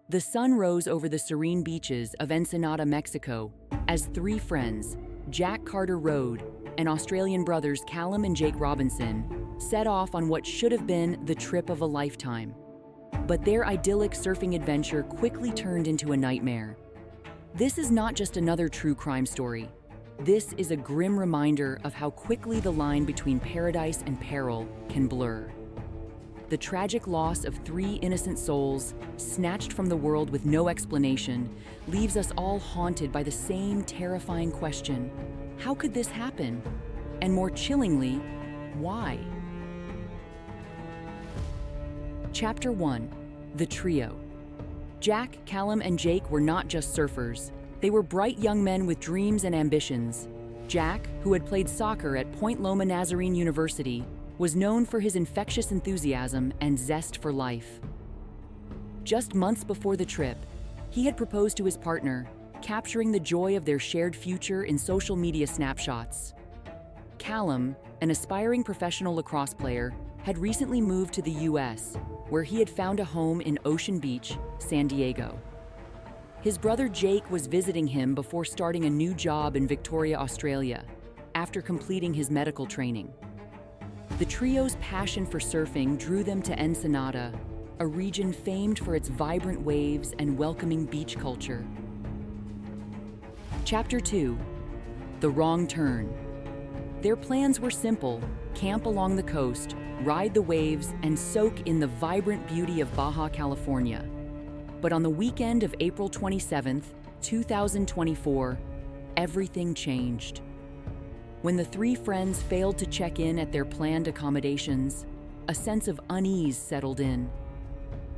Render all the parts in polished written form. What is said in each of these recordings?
The sun rose over the serene beaches of Ensenada, Mexico, as three friends, Jack Carter Road and Australian brothers Callum and Jake Robinson, set off on what should have been the trip of a lifetime. But their idyllic surfing adventure quickly turned into a nightmare. This is not just another true crime story. This is a grim reminder of how quickly the line between paradise and peril can blur. The tragic loss of three innocent souls, snatched from the world with no explanation, leaves us all haunted by the same terrifying question: how could this happen? And more chillingly, why? Chapter 1: The Trio. Jack, Callum, and Jake were not just surfers. They were bright young men with dreams and ambitions. Jack, who had played soccer at Point Loma Nazarene University, was known for his infectious enthusiasm and zest for life. Just months before the trip, he had proposed to his partner, capturing the joy of their shared future in social media snapshots. Callum, an aspiring professional lacrosse player, had recently moved to the US, where he had found a home in Ocean Beach, San Diego. His brother Jake was visiting him before starting a new job in Victoria, Australia, after completing his medical training. The trio's passion for surfing drew them to Ensenada, a region famed for its vibrant waves and welcoming beach culture. Chapter 2: The Wrong Turn. Their plans were simple: camp along the coast, ride the waves, and soak in the vibrant beauty of Baja, California. But on the weekend of April 27th, 2024, everything changed. When the three friends failed to check in at their planned accommodations, a sense of unease settled in.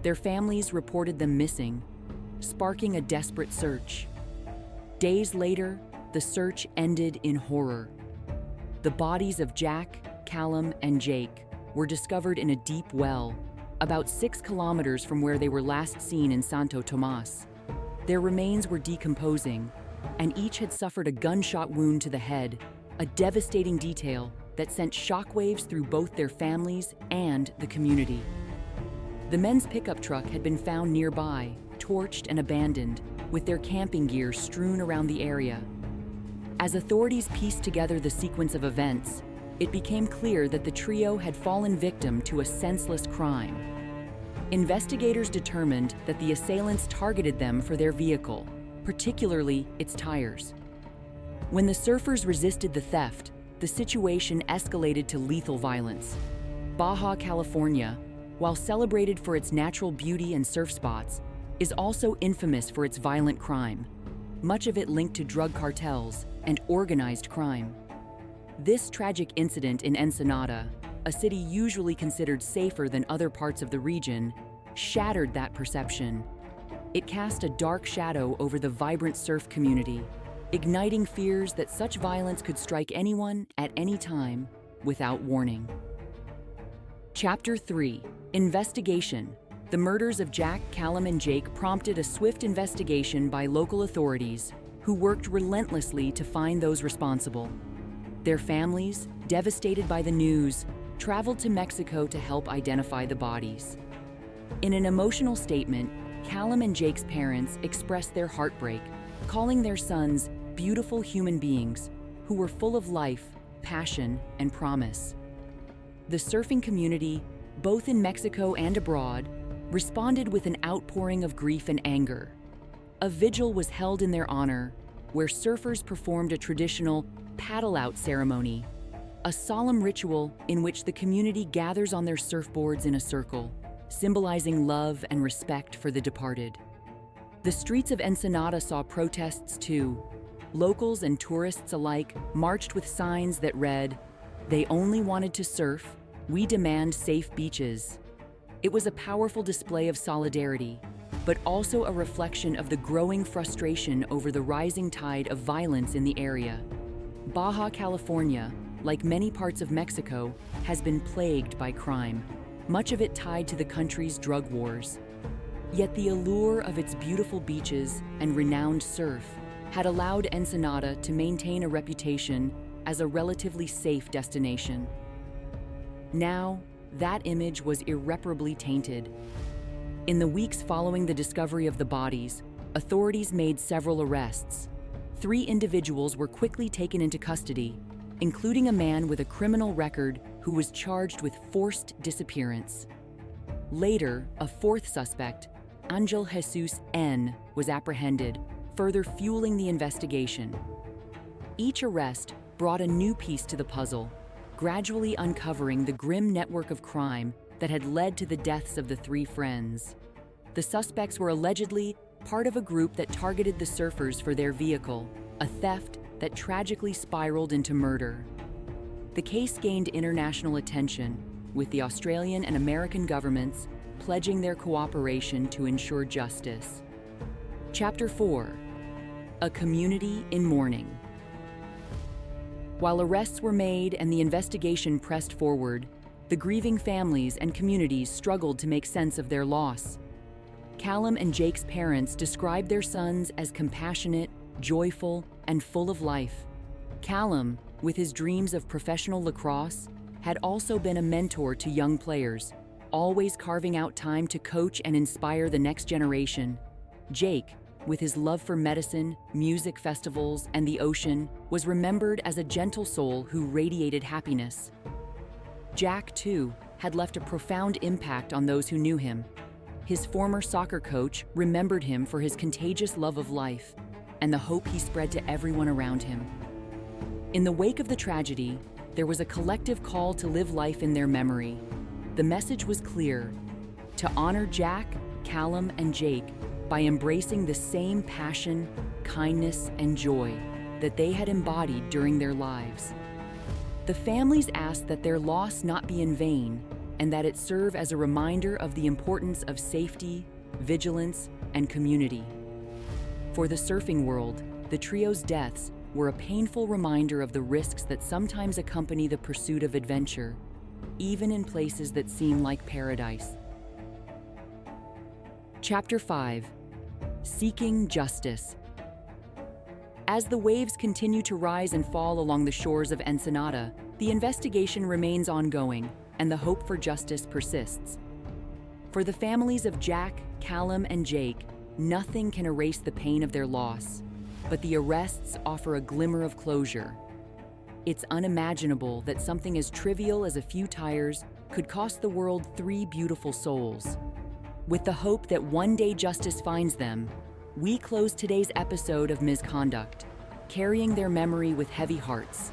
Their families reported them missing, sparking a desperate search. Days later, the search ended in horror. The bodies of Jack, Callum, and Jake were discovered in a deep well, about 6 kilometers from where they were last seen in Santo Tomas. Their remains were decomposing, and each had suffered a gunshot wound to the head, a devastating detail that sent shockwaves through both their families and the community. The men's pickup truck had been found nearby, torched and abandoned, with their camping gear strewn around the area. As authorities pieced together the sequence of events, it became clear that the trio had fallen victim to a senseless crime. Investigators determined that the assailants targeted them for their vehicle, particularly its tires. When the surfers resisted the theft, the situation escalated to lethal violence. Baja, California, while celebrated for its natural beauty and surf spots, is also infamous for its violent crime, much of it linked to drug cartels and organized crime. This tragic incident in Ensenada, a city usually considered safer than other parts of the region, shattered that perception. It cast a dark shadow over the vibrant surf community, igniting fears that such violence could strike anyone at any time without warning. Chapter 3: Investigation. The murders of Jack, Callum, and Jake prompted a swift investigation by local authorities, who worked relentlessly to find those responsible. Their families, devastated by the news, traveled to Mexico to help identify the bodies. In an emotional statement, Callum and Jake's parents expressed their heartbreak, calling their sons beautiful human beings who were full of life, passion, and promise. The surfing community, both in Mexico and abroad, responded with an outpouring of grief and anger. A vigil was held in their honor, where surfers performed a traditional paddle-out ceremony, a solemn ritual in which the community gathers on their surfboards in a circle, symbolizing love and respect for the departed. The streets of Ensenada saw protests too. Locals and tourists alike marched with signs that read, "They only wanted to surf, we demand safe beaches." It was a powerful display of solidarity, but also a reflection of the growing frustration over the rising tide of violence in the area. Baja, California, like many parts of Mexico, has been plagued by crime, much of it tied to the country's drug wars. Yet the allure of its beautiful beaches and renowned surf had allowed Ensenada to maintain a reputation as a relatively safe destination. Now, that image was irreparably tainted. In the weeks following the discovery of the bodies, authorities made several arrests. 3 individuals were quickly taken into custody, including a man with a criminal record who was charged with forced disappearance. Later, a 4th suspect, Angel Jesus N., was apprehended, further fueling the investigation. Each arrest brought a new piece to the puzzle, gradually uncovering the grim network of crime that had led to the deaths of the 3 friends. The suspects were allegedly part of a group that targeted the surfers for their vehicle, a theft that tragically spiraled into murder. The case gained international attention, with the Australian and American governments pledging their cooperation to ensure justice. Chapter 4: A Community in Mourning. While arrests were made and the investigation pressed forward, the grieving families and communities struggled to make sense of their loss. Callum and Jake's parents described their sons as compassionate, joyful, and full of life. Callum, with his dreams of professional lacrosse, had also been a mentor to young players, always carving out time to coach and inspire the next generation. Jake, with his love for medicine, music festivals, and the ocean, was remembered as a gentle soul who radiated happiness. Jack, too, had left a profound impact on those who knew him. His former soccer coach remembered him for his contagious love of life and the hope he spread to everyone around him. In the wake of the tragedy, there was a collective call to live life in their memory. The message was clear: to honor Jack, Callum, and Jake by embracing the same passion, kindness, and joy that they had embodied during their lives. The families asked that their loss not be in vain and that it serve as a reminder of the importance of safety, vigilance, and community. For the surfing world, the trio's deaths were a painful reminder of the risks that sometimes accompany the pursuit of adventure, even in places that seem like paradise. Chapter 5: Seeking Justice. As the waves continue to rise and fall along the shores of Ensenada, the investigation remains ongoing and the hope for justice persists. For the families of Jack, Callum, and Jake, nothing can erase the pain of their loss, but the arrests offer a glimmer of closure. It's unimaginable that something as trivial as a few tires could cost the world 3 beautiful souls. With the hope that one day justice finds them, we close today's episode of Misconduct, carrying their memory with heavy hearts.